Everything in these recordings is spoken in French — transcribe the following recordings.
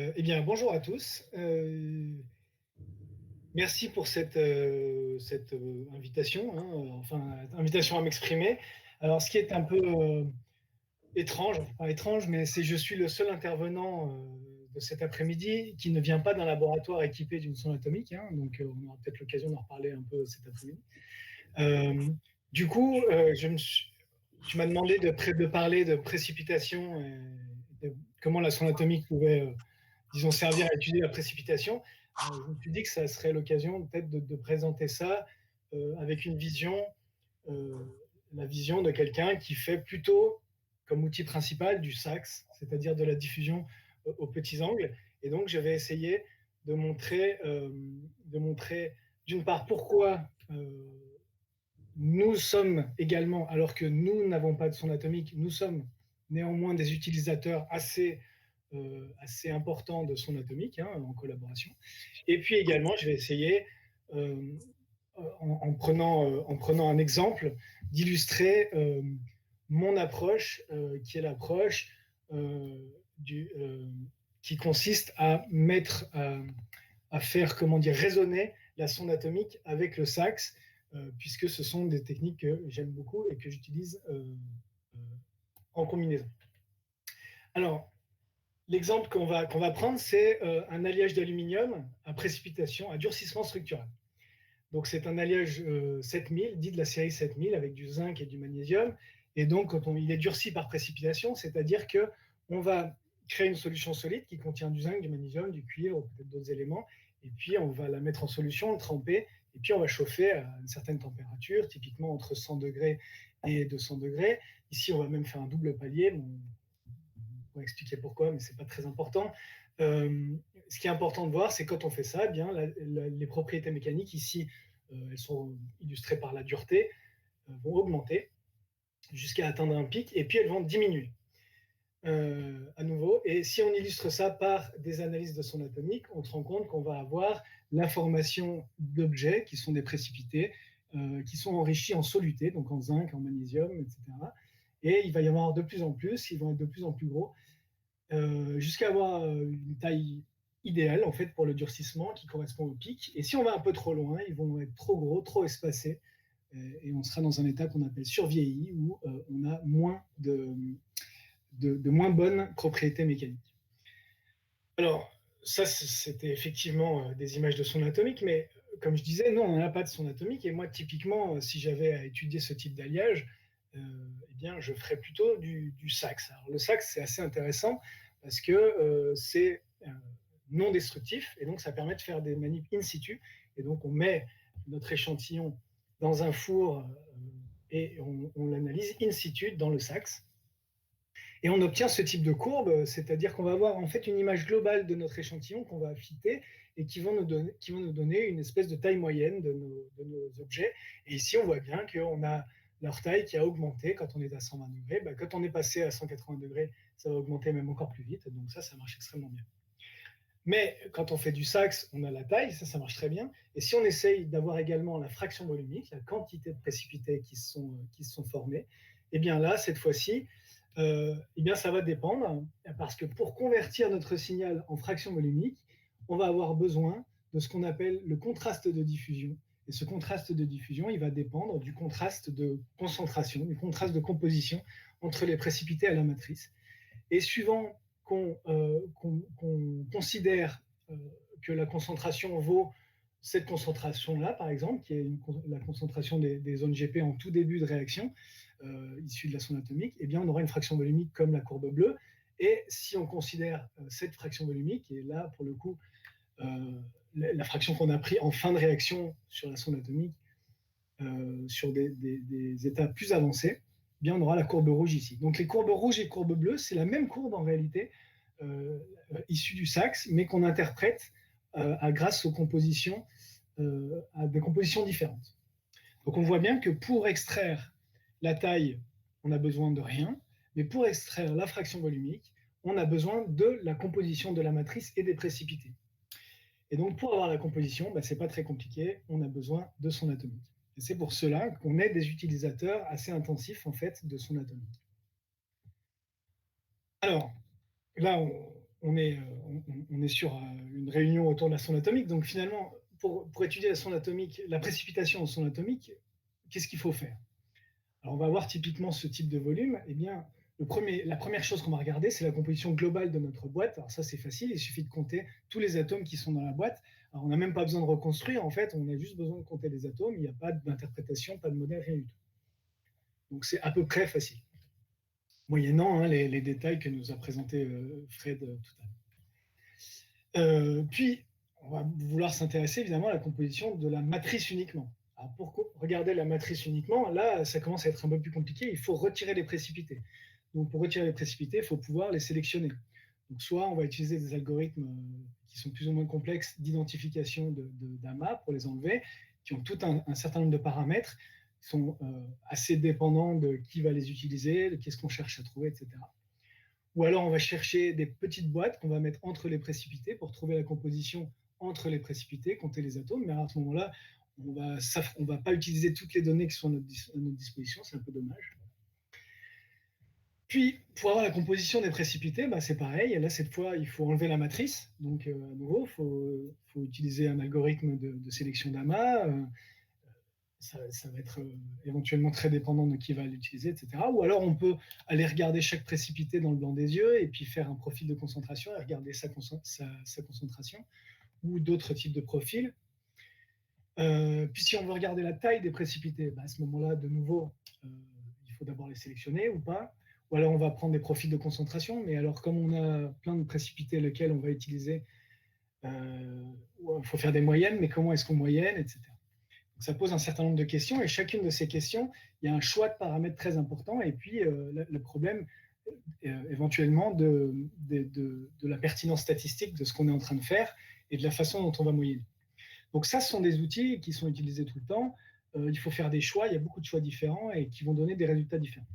Eh bien, bonjour à tous. Merci pour cette invitation, hein, enfin, invitation à m'exprimer. Alors, ce qui est un peu étrange, enfin, pas étrange, mais c'est que je suis le seul intervenant de cet après-midi qui ne vient pas d'un laboratoire équipé d'une sonde atomique, hein, donc on aura peut-être l'occasion d'en reparler un peu cet après-midi. Euh, du coup, tu m'as demandé de parler de précipitation et de comment la sonde atomique pouvait disons, servir à étudier la précipitation. Je me suis dit que ça serait l'occasion peut-être de présenter ça avec une vision, euh, la vision de quelqu'un qui fait plutôt comme outil principal du SAXS, c'est-à-dire de la diffusion aux petits angles. Et donc, je vais essayer de montrer d'une part pourquoi nous sommes également, alors que nous n'avons pas de sonde atomique, nous sommes néanmoins des utilisateurs assez importants de sonde atomique, hein, en collaboration. Et puis également, je vais essayer, euh, en prenant un exemple, d'illustrer mon approche, qui est l'approche du, qui consiste à à faire, comment dire, résonner la sonde atomique avec le SAXS, puisque ce sont des techniques que j'aime beaucoup et que j'utilise en combinaison. Alors, l'exemple qu'on va prendre, c'est un alliage d'aluminium à précipitation, à durcissement structural. Donc, c'est un alliage 7000, dit de la série 7000, avec du zinc et du magnésium. Et donc, il est durci par précipitation, c'est-à-dire qu'on va créer une solution solide qui contient du zinc, du magnésium, du cuivre, peut-être d'autres éléments. Et puis, on va la mettre en solution, le tremper, et puis on va chauffer à une certaine température, typiquement entre 100 degrés et 200 degrés. Ici, on va même faire un double palier. Bon, on va expliquer pourquoi, mais ce n'est pas très important. Ce qui est important de voir, c'est quand on fait ça, eh bien, les propriétés mécaniques ici, elles sont illustrées par la dureté, vont augmenter jusqu'à atteindre un pic, et puis elles vont diminuer à nouveau. Et si on illustre ça par des analyses de son atomique, on se rend compte qu'on va avoir l'information d'objets qui sont des précipités, qui sont enrichis en soluté, donc en zinc, en magnésium, etc. Et il va y avoir de plus en plus, ils vont être de plus en plus gros, jusqu'à avoir une taille idéale en fait pour le durcissement qui correspond au pic. Et si on va un peu trop loin, ils vont être trop gros, trop espacés, et on sera dans un état qu'on appelle survieilli, où on a moins de moins bonnes propriétés mécaniques. Alors, ça, c'était effectivement des images de son atomique, mais comme je disais, non, on n'a pas de son atomique. Et moi, typiquement, si j'avais à étudier ce type d'alliage, eh bien, je ferais plutôt du SAXS. Alors, le SAXS, c'est assez intéressant parce que c'est non destructif et donc ça permet de faire des manips in situ. Et donc, on met notre échantillon dans un four et on l'analyse in situ dans le SAXS. Et on obtient ce type de courbe, c'est-à-dire qu'on va avoir en fait une image globale de notre échantillon qu'on va affiner et qui vont nous donner une espèce de taille moyenne de nos objets. Et ici, on voit bien qu'on a leur taille qui a augmenté quand on est à 120 degrés. Ben, quand on est passé à 180 degrés, ça va augmenter même encore plus vite. Donc ça marche extrêmement bien. Mais quand on fait du SAXS, on a la taille, ça marche très bien. Et si on essaye d'avoir également la fraction volumique, la quantité de précipités qui se sont formés, eh bien là, cette fois-ci, eh bien ça va dépendre, parce que pour convertir notre signal en fraction volumique, on va avoir besoin de ce qu'on appelle le contraste de diffusion. Et ce contraste de diffusion, il va dépendre du contraste de concentration, du contraste de composition entre les précipités à la matrice. Et suivant qu'on considère que la concentration vaut cette concentration-là, par exemple, qui est la concentration des zones GP en tout début de réaction, issue de la sonde atomique, eh bien, on aura une fraction volumique comme la courbe bleue. Et si on considère cette fraction volumique, et là, pour le coup, la fraction qu'on a pris en fin de réaction sur la sonde atomique, sur des états plus avancés, eh bien, on aura la courbe rouge ici. Donc les courbes rouges et courbes bleues, c'est la même courbe en réalité, issue du SAXS, mais qu'on interprète grâce aux compositions, à des compositions différentes. Donc on voit bien que pour extraire la taille, on a besoin de rien, mais pour extraire la fraction volumique, on a besoin de la composition de la matrice et des précipités. Et donc pour avoir la composition, ce n'est pas très compliqué, on a besoin de son atomique. Et c'est pour cela qu'on est des utilisateurs assez intensifs en fait de son atomique. Alors, là, on est sur une réunion autour de la sonde atomique. Donc finalement, pour étudier la sonde atomique, la précipitation en sonde atomique, qu'est-ce qu'il faut faire? Alors on va voir typiquement ce type de volume. Eh bien, la première chose qu'on va regarder, c'est la composition globale de notre boîte. Alors ça, c'est facile, il suffit de compter tous les atomes qui sont dans la boîte. Alors on n'a même pas besoin de reconstruire, en fait, on a juste besoin de compter les atomes, il n'y a pas d'interprétation, pas de modèle, rien du tout. Donc c'est à peu près facile, moyennant les détails que nous a présenté Fred tout à l'heure. Puis, on va vouloir s'intéresser évidemment à la composition de la matrice uniquement. Alors pour regarder la matrice uniquement, là, ça commence à être un peu plus compliqué, il faut retirer les précipités. Donc pour retirer les précipités, il faut pouvoir les sélectionner. Donc soit on va utiliser des algorithmes qui sont plus ou moins complexes d'identification d'amas pour les enlever, qui ont tout un certain nombre de paramètres, qui sont assez dépendants de qui va les utiliser, de qu'est-ce qu'on cherche à trouver, etc. Ou alors on va chercher des petites boîtes qu'on va mettre entre les précipités pour trouver la composition entre les précipités, compter les atomes, mais à ce moment-là, on ne va pas utiliser toutes les données qui sont à notre disposition, c'est un peu dommage. Puis, pour avoir la composition des précipités, bah, c'est pareil. Là, cette fois, il faut enlever la matrice. Donc, à nouveau, il faut utiliser un algorithme de sélection d'amas. Ça va être éventuellement très dépendant de qui va l'utiliser, etc. Ou alors, on peut aller regarder chaque précipité dans le blanc des yeux et puis faire un profil de concentration et regarder sa concentration ou d'autres types de profils. Puis, si on veut regarder la taille des précipités, bah, à ce moment-là, de nouveau, il faut d'abord les sélectionner ou pas. Ou alors on va prendre des profils de concentration, mais alors comme on a plein de précipités lesquels on va utiliser, il faut faire des moyennes, mais comment est-ce qu'on moyenne, etc. Donc ça pose un certain nombre de questions, et chacune de ces questions, il y a un choix de paramètres très important, et puis le problème éventuellement de la pertinence statistique de ce qu'on est en train de faire, et de la façon dont on va moyenner. Donc ça, ce sont des outils qui sont utilisés tout le temps. Il faut faire des choix, il y a beaucoup de choix différents, et qui vont donner des résultats différents.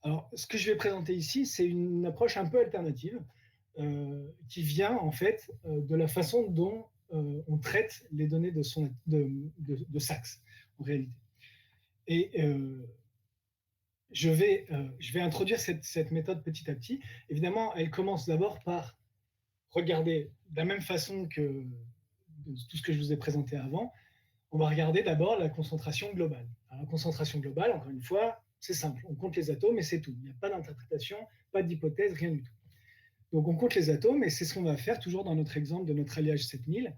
Alors, ce que je vais présenter ici, c'est une approche un peu alternative qui vient en fait de la façon dont on traite les données de SACS en réalité. Et je vais introduire cette méthode petit à petit. Évidemment, elle commence d'abord par regarder de la même façon que tout ce que je vous ai présenté avant. On va regarder d'abord la concentration globale. Alors, la concentration globale, encore une fois, c'est simple, on compte les atomes et c'est tout. Il n'y a pas d'interprétation, pas d'hypothèse, rien du tout. Donc on compte les atomes et c'est ce qu'on va faire toujours dans notre exemple de notre alliage 7000.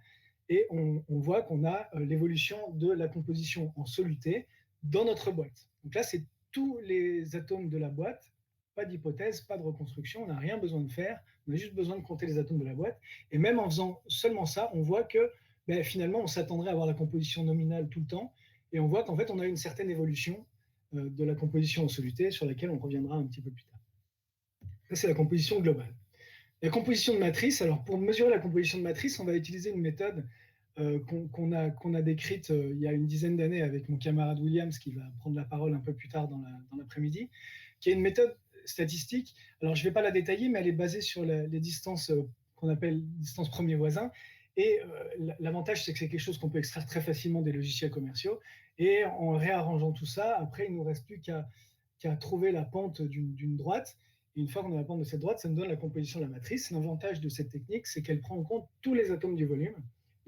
Et on voit qu'on a l'évolution de la composition en soluté dans notre boîte. Donc là, c'est tous les atomes de la boîte, pas d'hypothèse, pas de reconstruction, on n'a rien besoin de faire, on a juste besoin de compter les atomes de la boîte. Et même en faisant seulement ça, on voit que finalement, on s'attendrait à avoir la composition nominale tout le temps. Et on voit qu'en fait, on a une certaine évolution de la composition en soluté sur laquelle on reviendra un petit peu plus tard. Ça, c'est la composition globale. La composition de matrice, alors pour mesurer la composition de matrice, on va utiliser une méthode qu'on a décrite il y a une dizaine d'années avec mon camarade Williams, qui va prendre la parole un peu plus tard dans l'après-midi, qui est une méthode statistique. Alors je ne vais pas la détailler, mais elle est basée sur les distances qu'on appelle distances premiers voisins. Et l'avantage, c'est que c'est quelque chose qu'on peut extraire très facilement des logiciels commerciaux. Et en réarrangeant tout ça, après, il ne nous reste plus qu'à trouver la pente d'une droite. Et une fois qu'on a la pente de cette droite, ça nous donne la composition de la matrice. L'avantage de cette technique, c'est qu'elle prend en compte tous les atomes du volume.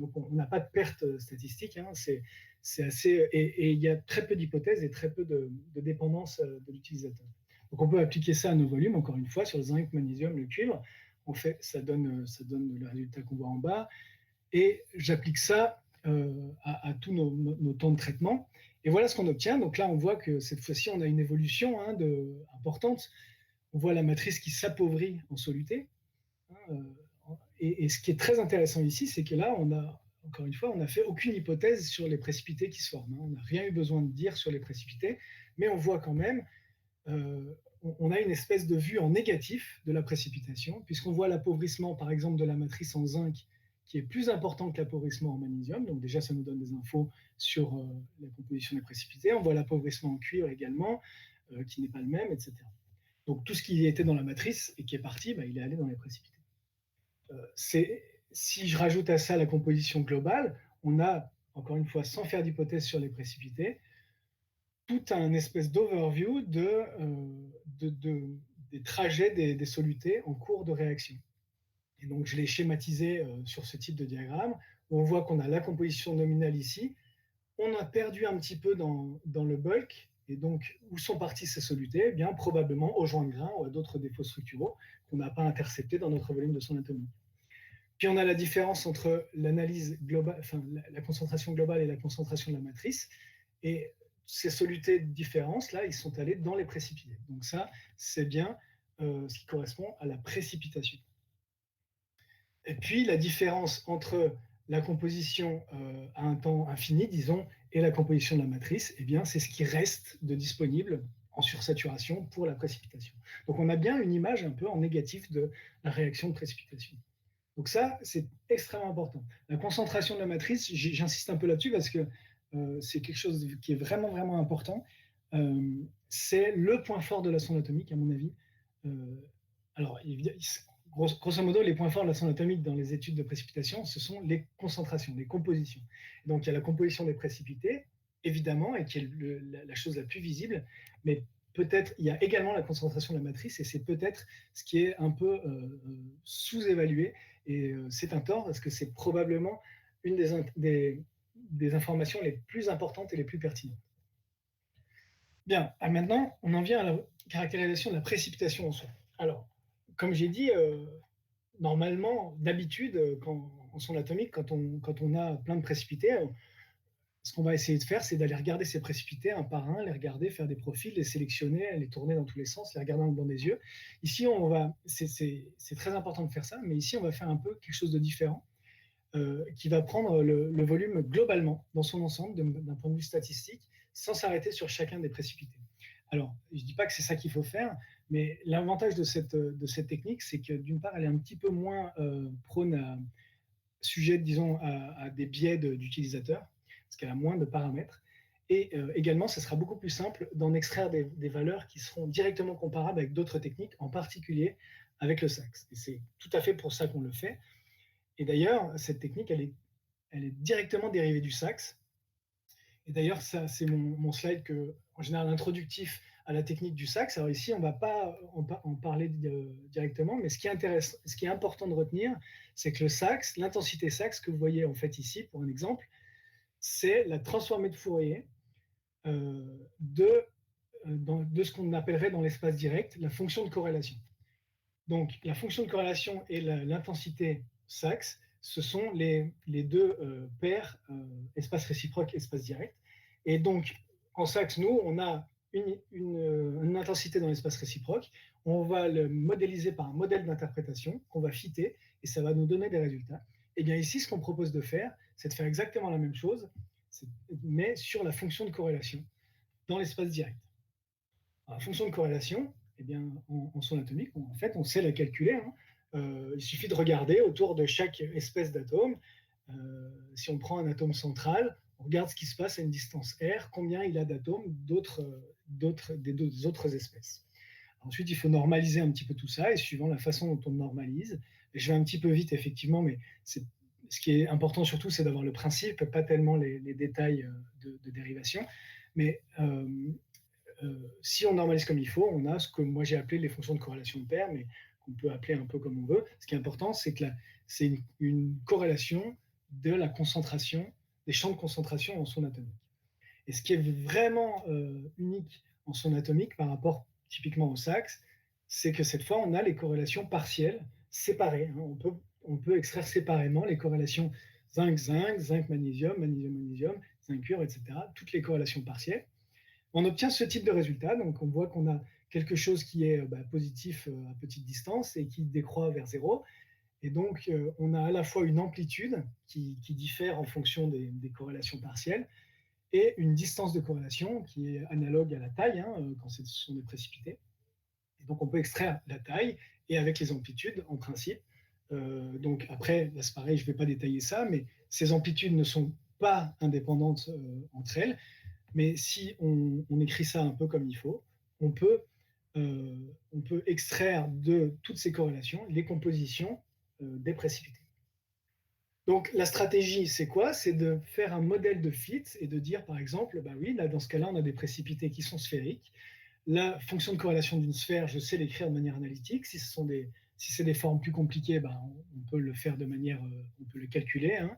Donc on n'a pas de perte statistique. C'est assez, et il y a très peu d'hypothèses et très peu de dépendance de l'utilisateur. Donc on peut appliquer ça à nos volumes, encore une fois, sur le zinc, magnésium, le cuivre. Ça donne le résultat qu'on voit en bas. Et j'applique ça à tous nos temps de traitement. Et voilà ce qu'on obtient. Donc là, on voit que cette fois-ci, on a une évolution importante. On voit la matrice qui s'appauvrit en soluté. Et ce qui est très intéressant ici, c'est que là, encore une fois, on n'a fait aucune hypothèse sur les précipités qui se forment. On n'a rien eu besoin de dire sur les précipités, mais on voit quand même, on a une espèce de vue en négatif de la précipitation, puisqu'on voit l'appauvrissement, par exemple, de la matrice en zinc, qui est plus important que l'appauvrissement en magnésium. Donc déjà, ça nous donne des infos sur la composition des précipités. On voit l'appauvrissement en cuivre également, qui n'est pas le même, etc. Donc tout ce qui était dans la matrice et qui est parti, il est allé dans les précipités. Si je rajoute à ça la composition globale, on a, encore une fois, sans faire d'hypothèse sur les précipités, tout un espèce d'overview des trajets des solutés en cours de réaction. Et donc, je l'ai schématisé sur ce type de diagramme, où on voit qu'on a la composition nominale ici. On a perdu un petit peu dans le bulk, et donc, où sont partis ces solutés? Eh bien, probablement au joint de grain ou à d'autres défauts structuraux qu'on n'a pas interceptés dans notre volume de son anatomie. Puis on a la différence entre l'analyse globale, enfin la concentration globale et la concentration de la matrice. Et ces solutés de différence, là, ils sont allés dans les précipités. Donc ça, c'est bien ce qui correspond à la précipitation. Et puis la différence entre la composition à un temps infini, disons, et la composition de la matrice, eh bien, c'est ce qui reste de disponible en sursaturation pour la précipitation. Donc on a bien une image un peu en négatif de la réaction de précipitation. Donc ça, c'est extrêmement important. La concentration de la matrice, j'insiste un peu là-dessus parce que c'est quelque chose qui est vraiment, vraiment important. C'est le point fort de la sonde atomique, à mon avis. Alors, grosso modo, les points forts de la sonde atomique dans les études de précipitation, ce sont les concentrations, les compositions. Donc, il y a la composition des précipités, évidemment, et qui est la chose la plus visible, mais peut-être il y a également la concentration de la matrice, et c'est peut-être ce qui est un peu sous-évalué, et c'est un tort, parce que c'est probablement une des informations les plus importantes et les plus pertinentes. Bien, maintenant, on en vient à la caractérisation de la précipitation en soi. Alors, comme j'ai dit, normalement, d'habitude, en sonde atomique, quand on a plein de précipités, ce qu'on va essayer de faire, c'est d'aller regarder ces précipités un par un, les regarder, faire des profils, les sélectionner, les tourner dans tous les sens, les regarder dans le blanc des yeux. Ici, c'est très important de faire ça, mais ici, on va faire un peu quelque chose de différent, qui va prendre le volume globalement, dans son ensemble, d'un point de vue statistique, sans s'arrêter sur chacun des précipités. Alors, je ne dis pas que c'est ça qu'il faut faire, mais l'avantage de cette technique, c'est que d'une part, elle est un petit peu moins prône à sujette, disons, à des biais d'utilisateur, parce qu'elle a moins de paramètres. Et également, ce sera beaucoup plus simple d'en extraire des valeurs qui seront directement comparables avec d'autres techniques, en particulier avec le SAXS. Et c'est tout à fait pour ça qu'on le fait. Et d'ailleurs, cette technique, elle est directement dérivée du SAXS. Et d'ailleurs, ça, c'est mon slide en général introductif à la technique du SAXS. Alors ici, on ne va pas en parler directement, mais ce qui est important de retenir, c'est que le SAXS, l'intensité SAXS que vous voyez en fait ici, pour un exemple, c'est la transformée de Fourier de ce qu'on appellerait dans l'espace direct la fonction de corrélation. Donc, la fonction de corrélation et l'intensité SAXS, ce sont les deux paires espace réciproque, espace direct. Et donc, en SAXS, nous, on a une intensité dans l'espace réciproque. On va le modéliser par un modèle d'interprétation qu'on va fitter et ça va nous donner des résultats. Et bien ici, ce qu'on propose de faire, c'est de faire exactement la même chose, mais sur la fonction de corrélation dans l'espace direct. Alors, la fonction de corrélation, eh bien, en sonde atomique, en fait, on sait la calculer. Il suffit de regarder autour de chaque espèce d'atome. Si on prend un atome central, on regarde ce qui se passe à une distance r, combien il a d'atomes des autres espèces. Ensuite, il faut normaliser un petit peu tout ça, et suivant la façon dont on normalise, et je vais un petit peu vite, effectivement, mais ce qui est important surtout, c'est d'avoir le principe, pas tellement les détails de dérivation. Mais si on normalise comme il faut, on a ce que moi j'ai appelé les fonctions de corrélation de paires, mais qu'on peut appeler un peu comme on veut. Ce qui est important, c'est que c'est une corrélation de la concentration, des champs de concentration en sonde atomique. Et ce qui est vraiment unique en sonde atomique par rapport typiquement au SAXS, c'est que cette fois, on a les corrélations partielles séparées. On peut extraire séparément les corrélations zinc-zinc, zinc-magnésium, magnésium-magnésium, zinc-cuivre, etc. Toutes les corrélations partielles. On obtient ce type de résultat. Donc, on voit qu'on a quelque chose qui est positif à petite distance et qui décroît vers zéro. Et donc, on a à la fois une amplitude qui diffère en fonction des corrélations partielles et une distance de corrélation qui est analogue à la taille, quand ce sont des précipités. Et donc, on peut extraire la taille et avec les amplitudes, en principe. Donc, après, là, c'est pareil, je ne vais pas détailler ça, mais ces amplitudes ne sont pas indépendantes entre elles. Mais si on écrit ça un peu comme il faut, on peut extraire de toutes ces corrélations les compositions des précipités. Donc la stratégie, c'est quoi? C'est de faire un modèle de fit et de dire, par exemple, bah oui, là, dans ce cas-là, on a des précipités qui sont sphériques. La fonction de corrélation d'une sphère, je sais l'écrire de manière analytique. Si Si c'est des formes plus compliquées, ben, on peut le faire de manière, on peut le calculer, hein,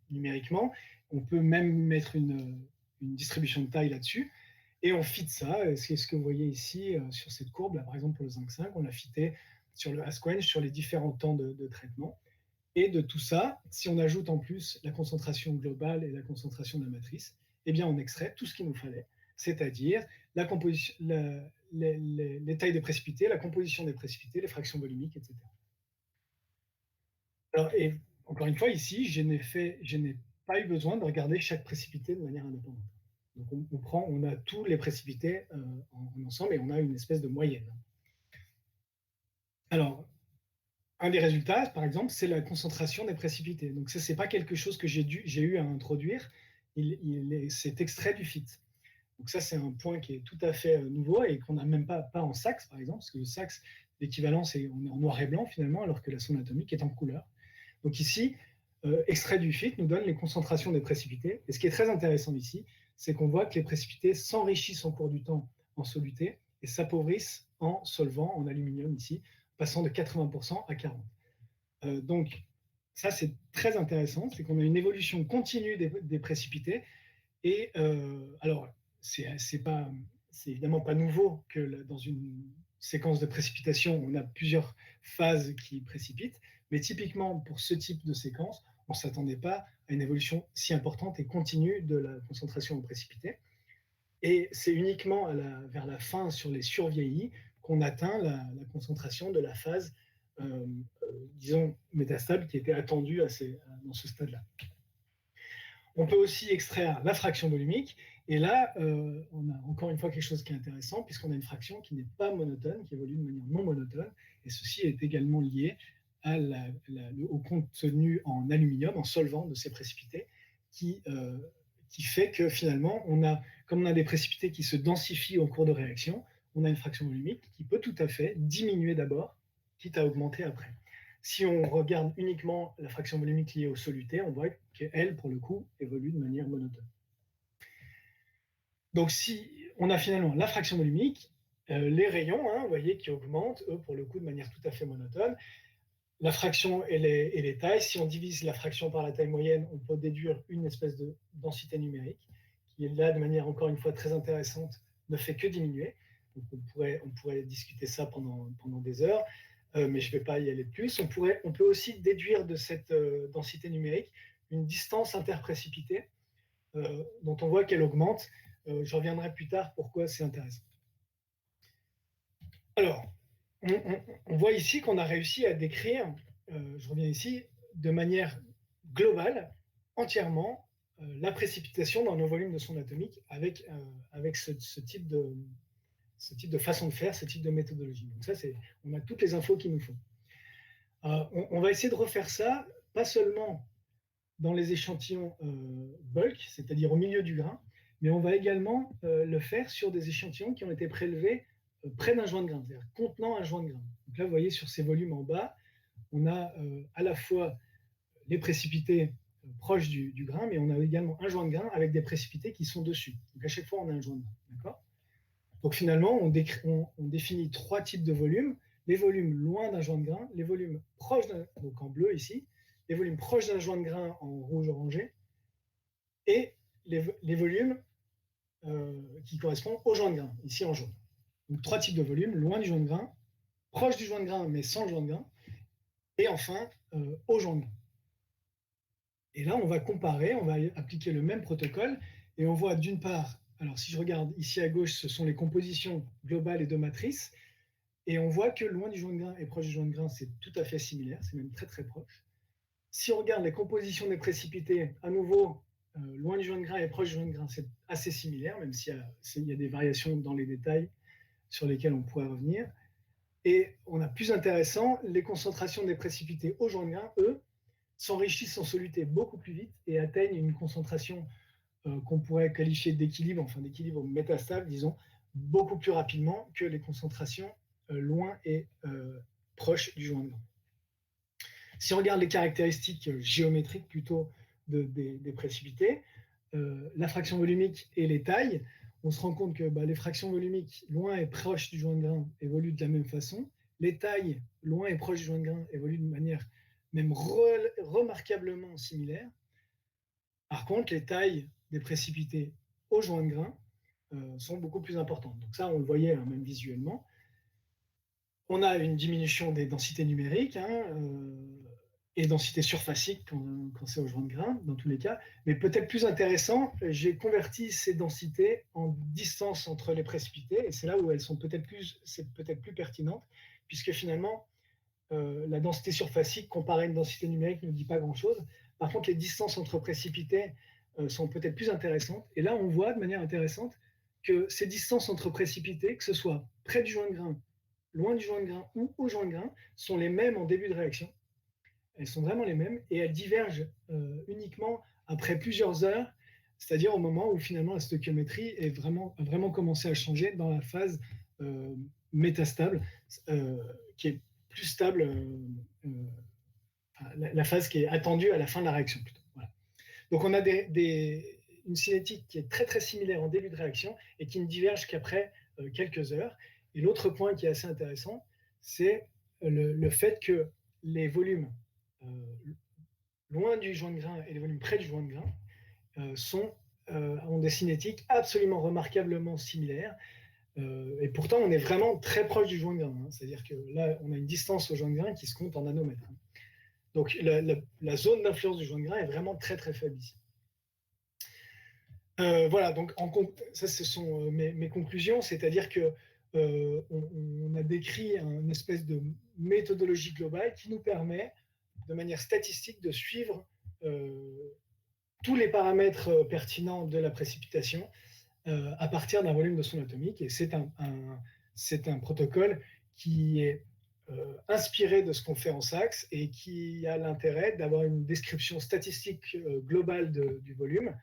numériquement. On peut même mettre une distribution de taille là-dessus. Et on fit ça, c'est ce que vous voyez ici sur cette courbe, là, par exemple pour le zinc 5, on l'a fité sur le Hasquench, sur les différents temps de traitement. Et de tout ça, si on ajoute en plus la concentration globale et la concentration de la matrice, eh bien on extrait tout ce qu'il nous fallait, c'est-à-dire la composition, les tailles des précipités, la composition des précipités, les fractions volumiques, etc. Alors, et encore une fois, ici, je n'ai pas eu besoin de regarder chaque précipité de manière indépendante. Donc on a tous les précipités en ensemble et on a une espèce de moyenne. Alors, un des résultats, par exemple, c'est la concentration des précipités. Donc ça, c'est pas quelque chose que j'ai eu à introduire, c'est extrait du FIT. Donc ça, c'est un point qui est tout à fait nouveau et qu'on n'a même pas en SAXS, par exemple, parce que le SAXS, l'équivalent, on est en noir et blanc finalement, alors que la sonde atomique est en couleur. Donc ici, extrait du FIT nous donne les concentrations des précipités. Et ce qui est très intéressant ici, c'est qu'on voit que les précipités s'enrichissent au cours du temps en soluté et s'appauvrissent en solvant, en aluminium ici, passant de 80% à 40%. Donc, ça, c'est très intéressant, c'est qu'on a une évolution continue des précipités. Et alors, c'est évidemment pas nouveau que dans une séquence de précipitation, on a plusieurs phases qui précipitent, mais typiquement pour ce type de séquence, on ne s'attendait pas à une évolution si importante et continue de la concentration en précipité. Et c'est uniquement vers la fin, sur les survieillis, qu'on atteint la concentration de la phase, disons, métastable qui était attendue dans ce stade-là. On peut aussi extraire la fraction volumique. Et là, on a encore une fois quelque chose qui est intéressant, puisqu'on a une fraction qui n'est pas monotone, qui évolue de manière non monotone. Et ceci est également lié au contenu en aluminium, en solvant de ces précipités, qui fait que finalement, comme on a des précipités qui se densifient au cours de réaction, on a une fraction volumique qui peut tout à fait diminuer d'abord, quitte à augmenter après. Si on regarde uniquement la fraction volumique liée aux solutés, on voit qu'elle, pour le coup, évolue de manière monotone. Donc, si on a finalement la fraction volumique, les rayons, hein, vous voyez, qui augmentent, eux, pour le coup, de manière tout à fait monotone. La fraction et les tailles, si on divise la fraction par la taille moyenne, on peut déduire une espèce de densité numérique, qui est là, de manière encore une fois très intéressante, ne fait que diminuer. Donc on pourrait discuter ça pendant des heures. Mais je ne vais pas y aller de plus. On peut aussi déduire de cette densité numérique une distance interprécipitée dont on voit qu'elle augmente. Je reviendrai plus tard pourquoi c'est intéressant. Alors, on voit ici qu'on a réussi à décrire, je reviens ici, de manière globale, entièrement, la précipitation dans nos volumes de sonde atomique avec ce type de façon de faire, ce type de méthodologie. Donc ça, on a toutes les infos qu'il nous faut. On va essayer de refaire ça, pas seulement dans les échantillons bulk, c'est-à-dire au milieu du grain, mais on va également le faire sur des échantillons qui ont été prélevés près d'un joint de grain, c'est-à-dire contenant un joint de grain. Donc là, vous voyez sur ces volumes en bas, on a à la fois les précipités proches du grain, mais on a également un joint de grain avec des précipités qui sont dessus. Donc à chaque fois, on a un joint de grain. D'accord ? Donc finalement, on définit trois types de volumes. Les volumes loin d'un joint de grain, les volumes proches donc en bleu ici, les volumes proches d'un joint de grain en rouge-orangé, et les volumes qui correspondent au joint de grain, ici en jaune. Donc trois types de volumes, loin du joint de grain, proche du joint de grain mais sans le joint de grain, et enfin au joint de grain. Et là, on va comparer, on va appliquer le même protocole, et on voit d'une part, alors si je regarde ici à gauche, ce sont les compositions globales et de matrice, et on voit que loin du joint de grain et proche du joint de grain, c'est tout à fait similaire, c'est même très très proche. Si on regarde les compositions des précipités, à nouveau, loin du joint de grain et proche du joint de grain, c'est assez similaire, même s'il y a des variations dans les détails sur lesquels on pourrait revenir. Et on a plus intéressant, les concentrations des précipités au joint de grain, eux, s'enrichissent en soluté beaucoup plus vite et atteignent une concentration qu'on pourrait qualifier d'équilibre, enfin d'équilibre métastable, disons, beaucoup plus rapidement que les concentrations loin et proches du joint de grain. Si on regarde les caractéristiques géométriques plutôt des précipités, la fraction volumique et les tailles, on se rend compte que les fractions volumiques loin et proches du joint de grain évoluent de la même façon, les tailles loin et proches du joint de grain évoluent de manière même remarquablement similaire. Par contre, les tailles des précipités au joint de grain sont beaucoup plus importantes. Donc ça, on le voyait hein, même visuellement. On a une diminution des densités numériques hein, et densités surfaciques quand c'est au joint de grain, dans tous les cas. Mais peut-être plus intéressant, j'ai converti ces densités en distance entre les précipités, et c'est là où elles sont peut-être plus pertinentes, puisque finalement, la densité surfacique comparée à une densité numérique ne dit pas grand-chose. Par contre, les distances entre précipités sont peut-être plus intéressantes. Et là, on voit de manière intéressante que ces distances entre précipités, que ce soit près du joint de grain, loin du joint de grain ou au joint de grain, sont les mêmes en début de réaction. Elles sont vraiment les mêmes et elles divergent uniquement après plusieurs heures, c'est-à-dire au moment où finalement la stoichiométrie a vraiment commencé à changer dans la phase métastable, qui est plus stable, la phase qui est attendue à la fin de la réaction. Plutôt. Voilà. Donc on a une cinétique qui est très très similaire en début de réaction et qui ne diverge qu'après quelques heures. Et l'autre point qui est assez intéressant, c'est le fait que les volumes loin du joint de grain et les volumes près du joint de grain ont des cinétiques absolument remarquablement similaires. Et pourtant, on est vraiment très proche du joint de grain. Hein. C'est-à-dire que là, on a une distance au joint de grain qui se compte en nanomètres. Hein. Donc, la zone d'influence du joint de grain est vraiment très, très faible ici. Voilà, donc ça, ce sont mes conclusions. C'est-à-dire que on a décrit une espèce de méthodologie globale qui nous permet, de manière statistique, de suivre tous les paramètres pertinents de la précipitation à partir d'un volume de son atomique. Et c'est un protocole qui est inspiré de ce qu'on fait en SACS et qui a l'intérêt d'avoir une description statistique globale du volume.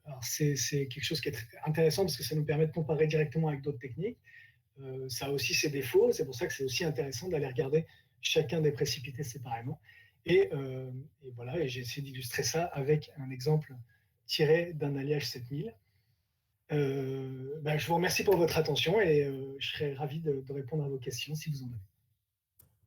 Alors c'est quelque chose qui est très intéressant parce que ça nous permet de comparer directement avec d'autres techniques. Ça a aussi ses défauts, c'est pour ça que c'est aussi intéressant d'aller regarder chacun des précipités séparément. Et voilà, et j'ai essayé d'illustrer ça avec un exemple tiré d'un alliage 7000. Je vous remercie pour votre attention et je serai ravi de répondre à vos questions si vous en avez.